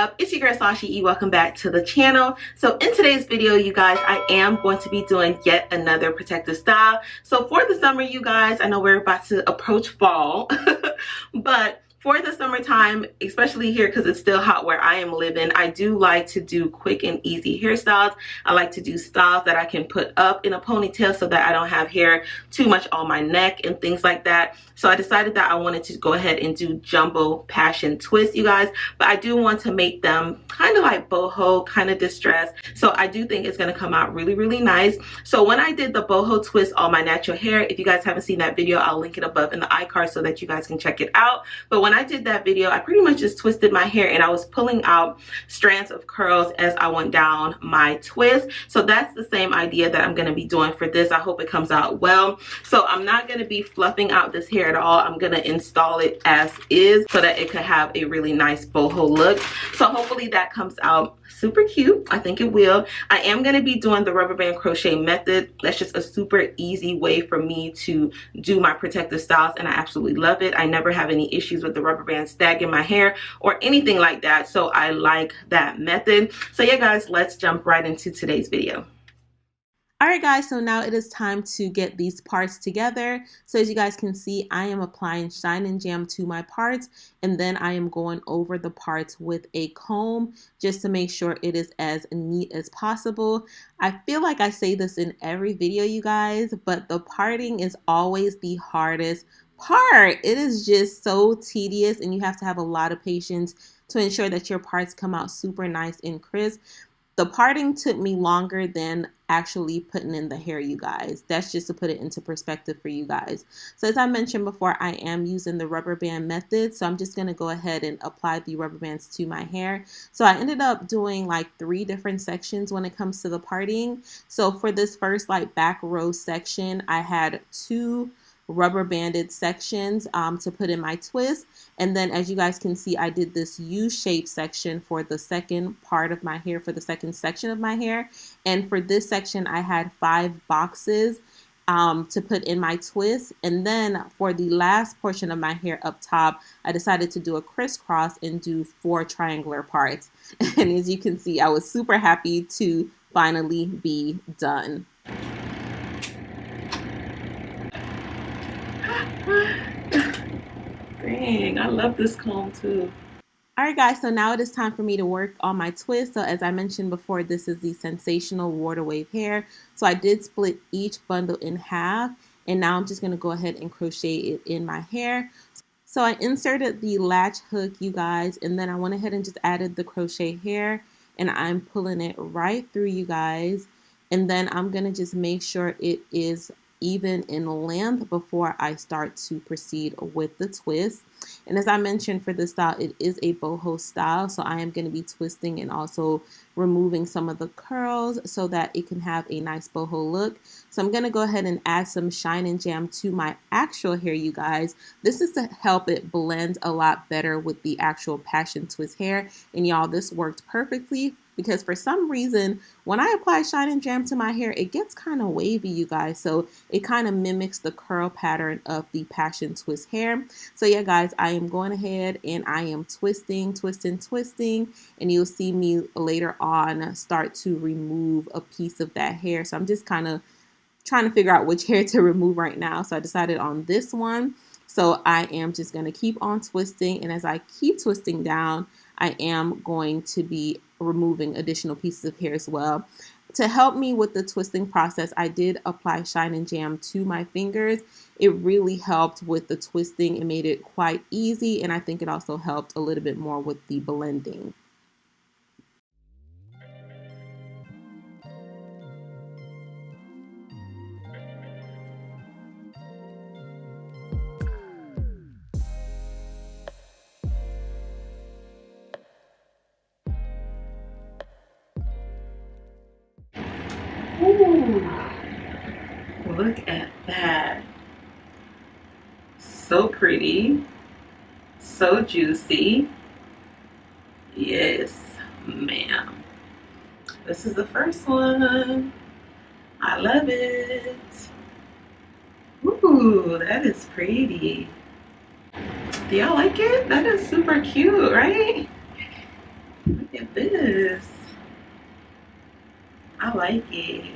up? It's your girl Sashi. Welcome back to the channel. So in today's video, you guys, I am going to be doing yet another protective style. So for the summer, you guys, I know we're about to approach fall, but for the summertime, especially here because it's still hot where I am living, I do like to do quick and easy hairstyles. I like to do styles that I can put up in a ponytail so that I don't have hair too much on my neck and things like that. So I decided that I wanted to go ahead and do jumbo passion twists, you guys, but I do want to make them kind of like boho, kind of distressed. So I do think it's going to come out really, really nice. So when I did the boho twist on my natural hair, if you guys haven't seen that video, I'll link it above in the iCard so that you guys can check it out. But when I did that video, I pretty much just twisted my hair and I was pulling out strands of curls as I went down my twist. So that's the same idea that I'm going to be doing for this. I hope it comes out well. So I'm not going to be fluffing out this hair at all. I'm going to install it as is so that it could have a really nice boho look. So hopefully that comes out super cute. I think it will. I am going to be doing the rubber band crochet method. That's just a super easy way for me to do my protective styles and I absolutely love it. I never have any issues with the rubber band stacking my hair or anything like that, so I like that method. So yeah guys, let's jump right into today's video. Alright guys, so now it is time to get these parts together. So as you guys can see, I am applying Shine and Jam to my parts and then I am going over the parts with a comb just to make sure it is as neat as possible. I feel like I say this in every video, you guys, but the parting is always the hardest part. It is just so tedious and you have to have a lot of patience to ensure that your parts come out super nice and crisp. The parting took me longer than actually putting in the hair, you guys. That's just to put it into perspective for you guys. So as I mentioned before, I am using the rubber band method. So I'm just going to go ahead and apply the rubber bands to my hair. So I ended up doing like 3 different sections when it comes to the parting. So for this first like back row section, I had 2 rubber banded sections to put in my twist, and then as you guys can see, I did this U-shaped section for the second part of my hair, for the second section of my hair. And for this section I had 5 boxes to put in my twist, and then for the last portion of my hair up top, I decided to do a crisscross and do 4 triangular parts. And as you can see, I was super happy to finally be done. Dang, I love this comb too. Alright guys, so now it is time for me to work on my twist. So as I mentioned before, this is the Sensational Water Wave hair. So I did split each bundle in half and now I'm just going to go ahead and crochet it in my hair. So I inserted the latch hook, you guys, and then I went ahead and just added the crochet hair and I'm pulling it right through, you guys. And then I'm going to just make sure it is even in length before I start to proceed with the twist. And as I mentioned, for this style, it is a boho style, so I am going to be twisting and also removing some of the curls so that it can have a nice boho look. So I'm going to go ahead and add some Shine and Jam to my actual hair, you guys. This is to help it blend a lot better with the actual passion twist hair. And y'all, this worked perfectly, because for some reason, when I apply Shine and Jam to my hair, it gets kind of wavy, you guys. So it kind of mimics the curl pattern of the passion twist hair. So yeah, guys, I am going ahead and I am twisting, and you'll see me later on start to remove a piece of that hair. So I'm just kind of trying to figure out which hair to remove right now. So I decided on this one. So I am just going to keep on twisting, and as I keep twisting down, I am going to be removing additional pieces of hair as well. To help me with the twisting process, I did apply Shine and Jam to my fingers. It really helped with the twisting. It made it quite easy, and I think it also helped a little bit more with the blending. Ooh, look at that. So pretty, so juicy. Yes, ma'am. This is the first one. I love it. Ooh, that is pretty. Do y'all like it? That is super cute, right? Look Look at this. I like it.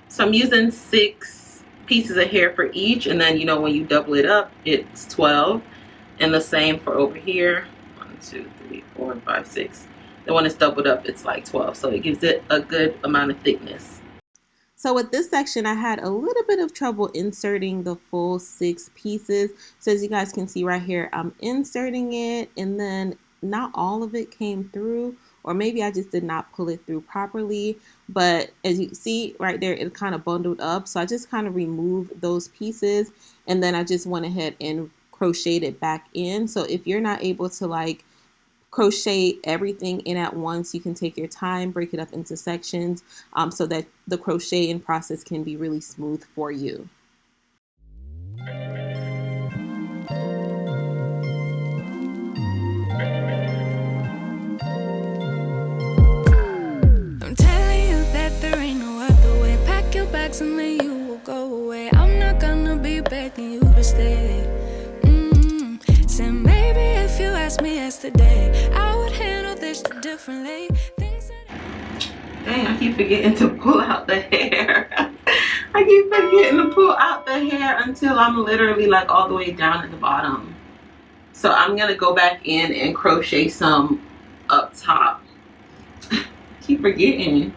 So I'm using 6 pieces of hair for each, and then, you know, when you double it up, it's 12. And the same for over here. 1, 2, 3, 4, 5, 6. Then when it's doubled up, it's like 12. So it gives it a good amount of thickness. So with this section, I had a little bit of trouble inserting the full 6 pieces. So as you guys can see right here, I'm inserting it, and then not all of it came through, or maybe I just did not pull it through properly. But as you see right there, it kind of bundled up. So I just kind of removed those pieces, and then I just went ahead and crocheted it back in. So if you're not able to like crochet everything in at once, you can take your time, break it up into sections, so that the crocheting process can be really smooth for you. I'm telling you that there ain't no other way. Pack your bags and then you will go away. I'm not gonna be begging you to stay. Said maybe if you asked me yesterday, I would handle this differently. Dang, I keep forgetting to pull out the hair. I keep forgetting to pull out the hair until I'm literally like all the way down at the bottom. So I'm gonna go back in and crochet some up top. Keep forgetting.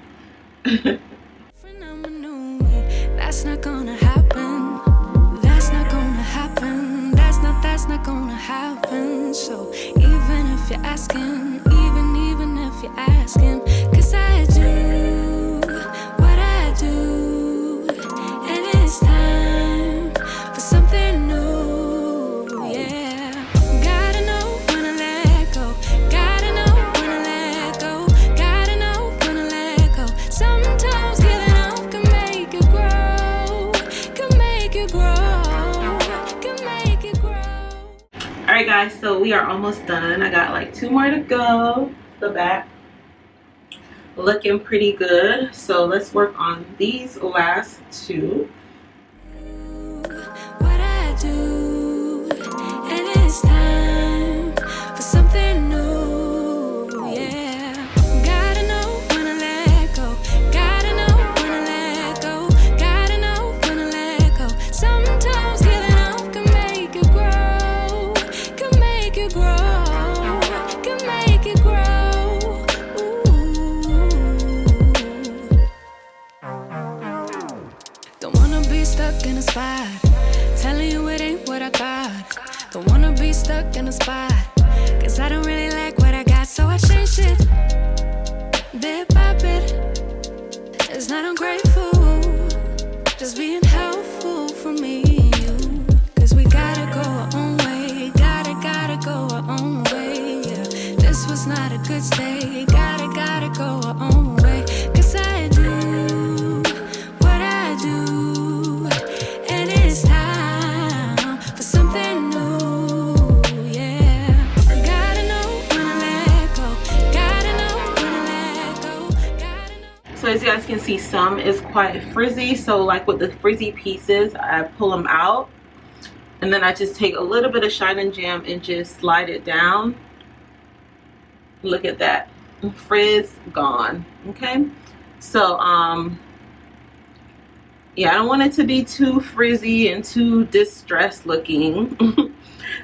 That's not gonna happen. That's not gonna happen. That's not gonna happen. So even if you're asking, even if you're asking, 'cause I do what I do, and it's time for something new. Yeah, gotta know when to let go. Gotta know when to let go. Gotta know when to let go. Sometimes giving up can make you grow. Can make you grow. Alright guys, so we are almost done. I got like 2 more to go. The back looking pretty good. So let's work on these last 2. What I do, and it's time for something new. Yeah, gotta know when to let go. Gotta know when to let go. Gotta know when to let go. Sometimes giving up can make you grow. Can make you grow. Can make you grow. Don't wanna be stuck in a spot, telling you it ain't what I got. Don't wanna be stuck in a spot, 'cause I don't really like what I got. So I changed it, bit by bit. It's not ungrateful, just being helpful for me and you. 'Cause we gotta go our own way, gotta go our own way. Yeah, this was not a good stay, gotta go our own way. 'Cause I do what I do, and it's time for something new. Yeah, gotta know when to let go. Gotta know when to let go. Gotta know. So as you guys can see, some is quite frizzy. So like with the frizzy pieces, I pull them out, and then I just take a little bit of Shine and Jam and just slide it down. Look at that, frizz gone. Okay, so yeah, I don't want it to be too frizzy and too distressed looking.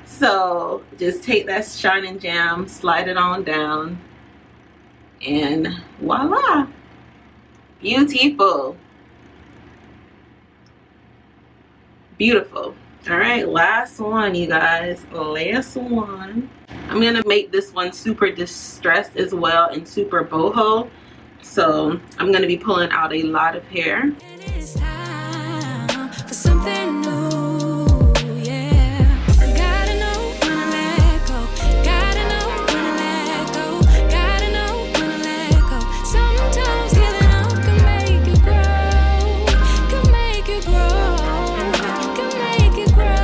So just take that Shine and Jam, slide it on down, and voila, beautiful, beautiful. All right, last one, you guys, last one. I'm gonna make this one super distressed as well and super boho. So I'm gonna be pulling out a lot of hair. And it's time for something new. Yeah, gotta know when to let go. Gotta know when to let go. Gotta know when to let go. Sometimes giving up can make you grow. Can make you grow. Can make you grow.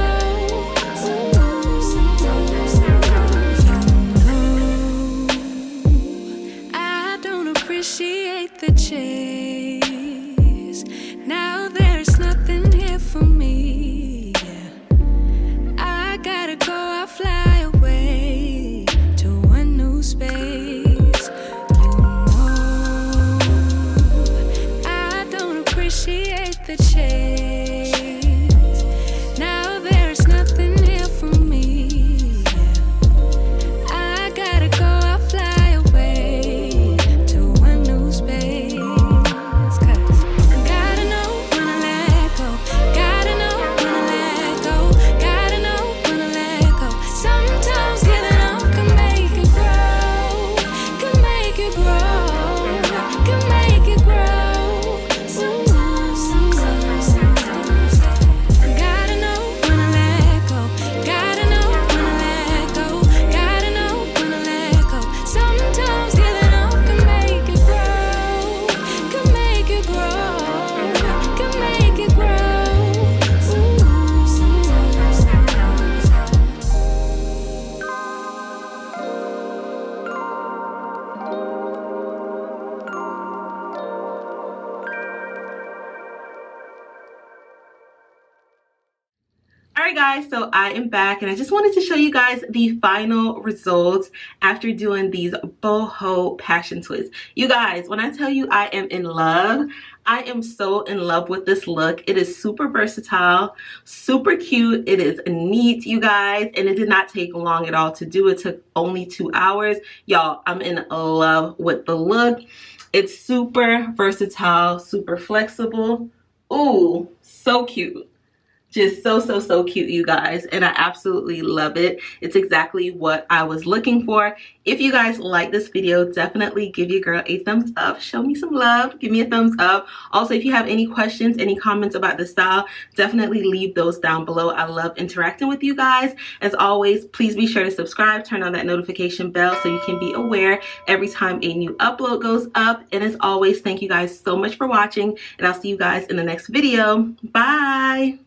I don't appreciate the chase. Now there's nothing here for me. I gotta go, I'll fly away to a new space. Alright guys, so I am back and I just wanted to show you guys the final results after doing these boho passion twists. You guys, when I tell you I am in love, I am so in love with this look. It is super versatile, super cute. It is neat, you guys, and it did not take long at all to do. It took only 2 hours. Y'all, I'm in love with the look. It's super versatile, super flexible. Ooh, so cute. Just so cute, you guys, and I absolutely love it. It's exactly what I was looking for. If you guys like this video, definitely give your girl a thumbs up. Show me some love. Give me a thumbs up. Also, if you have any questions, any comments about the style, definitely leave those down below. I love interacting with you guys. As always, please be sure to subscribe, turn on that notification bell so you can be aware every time a new upload goes up. And as always, thank you guys so much for watching, and I'll see you guys in the next video. Bye.